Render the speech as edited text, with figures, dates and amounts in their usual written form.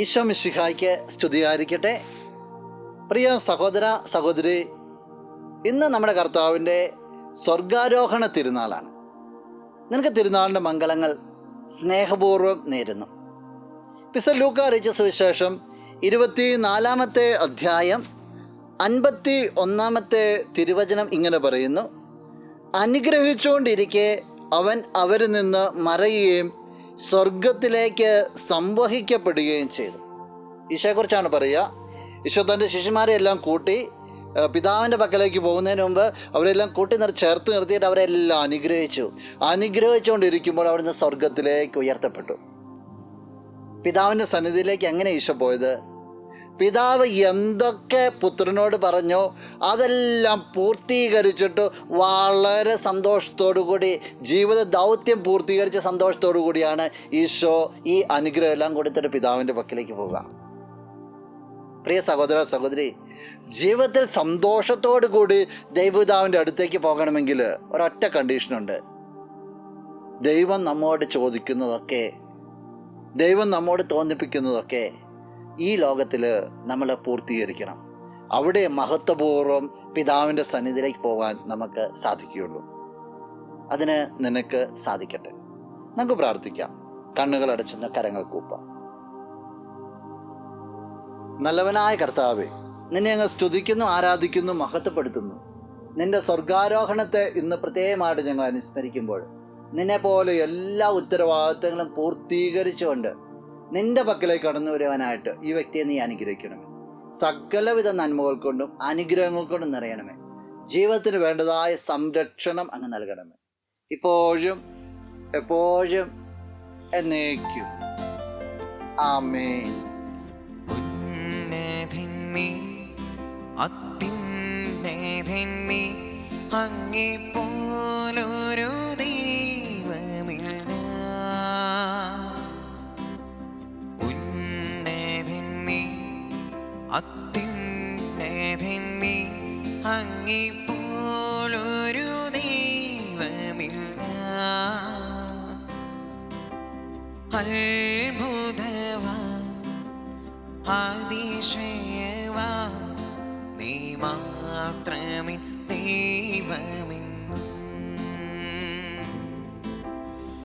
ഈശോ മിശിഹായ്ക്ക് സ്തുതിയായിരിക്കട്ടെ. പ്രിയ സഹോദര സഹോദരി, ഇന്ന് നമ്മുടെ കർത്താവിൻ്റെ സ്വർഗാരോഹണ തിരുനാളാണ്. നിനക്ക് തിരുനാളിൻ്റെ മംഗളങ്ങൾ സ്നേഹപൂർവ്വം നേരുന്നു. വിശുദ്ധ ലൂക്കാ അറിയിച്ച സുവിശേഷം 24-ാമത്തെ അധ്യായം 51-ാമത്തെ തിരുവചനം ഇങ്ങനെ പറയുന്നു: അനുഗ്രഹിച്ചുകൊണ്ടിരിക്കെ അവൻ അവരിൽ നിന്ന് മറയുകയും സ്വർഗത്തിലേക്ക് സംവഹിക്കപ്പെടുകയും ചെയ്തു. ഈശോയെക്കുറിച്ചാണ് പറയുക. ഈശോ തൻ്റെ ശിഷ്യന്മാരെ എല്ലാം കൂട്ടി പിതാവിൻ്റെ പക്കലേക്ക് പോകുന്നതിന് മുമ്പ് അവരെല്ലാം കൂട്ടി ചേർത്ത് നിർത്തിയിട്ട് അവരെല്ലാം അനുഗ്രഹിച്ചുകൊണ്ടിരിക്കുമ്പോൾ അവിടുന്ന് സ്വർഗത്തിലേക്ക് ഉയർത്തപ്പെട്ടു. പിതാവിൻ്റെ സന്നിധിയിലേക്ക് എങ്ങനെ ഈശോ പോയത്? പിതാവ് എന്തൊക്കെ പുത്രനോട് പറഞ്ഞോ അതെല്ലാം പൂർത്തീകരിച്ചിട്ട് വളരെ സന്തോഷത്തോടു കൂടി, ജീവിത ദൗത്യം പൂർത്തീകരിച്ച സന്തോഷത്തോടു കൂടിയാണ് ഈശോ ഈ അനുഗ്രഹം എല്ലാം കൊടുത്തിട്ട് പിതാവിൻ്റെ പക്കലേക്ക് പോവുക. പ്രിയ സഹോദര സഹോദരി, ജീവിതത്തിൽ സന്തോഷത്തോടു കൂടി ദൈവപിതാവിൻ്റെ അടുത്തേക്ക് പോകണമെങ്കിൽ ഒരൊറ്റ കണ്ടീഷനുണ്ട്. ദൈവം നമ്മോട് ചോദിക്കുന്നതൊക്കെ, ദൈവം നമ്മോട് തോന്നിപ്പിക്കുന്നതൊക്കെ ഈ ലോകത്തിൽ നമ്മൾ പൂർത്തീകരിക്കണം. അവിടെ മഹത്വപൂർവ്വം പിതാവിൻ്റെ സന്നിധിയിലേക്ക് പോകാൻ നമുക്ക് സാധിക്കുകയുള്ളൂ. അതിന് നിനക്ക് സാധിക്കട്ടെ. നമുക്ക് പ്രാർത്ഥിക്കാം. കണ്ണുകൾ അടച്ചെന്ന് കരങ്ങൾ കൂപ്പാം. നല്ലവനായ കർത്താവേ, നിന്നെ അങ്ങ് സ്തുതിക്കുന്നു, ആരാധിക്കുന്നു, മഹത്വപ്പെടുത്തുന്നു. നിന്റെ സ്വർഗാരോഹണത്തെ ഇന്ന് പ്രത്യേകമായിട്ട് ഞങ്ങൾ അനുസ്മരിക്കുമ്പോൾ നിന്നെപ്പോലെ എല്ലാ ഉത്തരവാദിത്തങ്ങളും പൂർത്തീകരിച്ചുകൊണ്ട് നിന്റെ പക്കലേക്ക് കടന്നു വരുവാനായിട്ട് ഈ വ്യക്തിയെ നീ അനുഗ്രഹിക്കണമേ. സകലവിധ നന്മകൾ കൊണ്ടും അനുഗ്രഹങ്ങൾ കൊണ്ടും നിറയണമേ. ജീവിതത്തിന് വേണ്ടതായ സംരക്ഷണം അങ്ങ് നൽകണമേ, ഇപ്പോഴും എപ്പോഴും എന്നേക്കും. ആമേൻ. അങ്ങേ പോലൊരു ദൈവമില്ല, ഉന്നതൻ നീ, അത്യുന്നതൻ നീ, അങ്ങേ പോലൊരു ദൈവമില്ല. അത്ഭുതവാൻ, അതിശയവാൻ, നീ മാത്രമേ ദൈവമേ.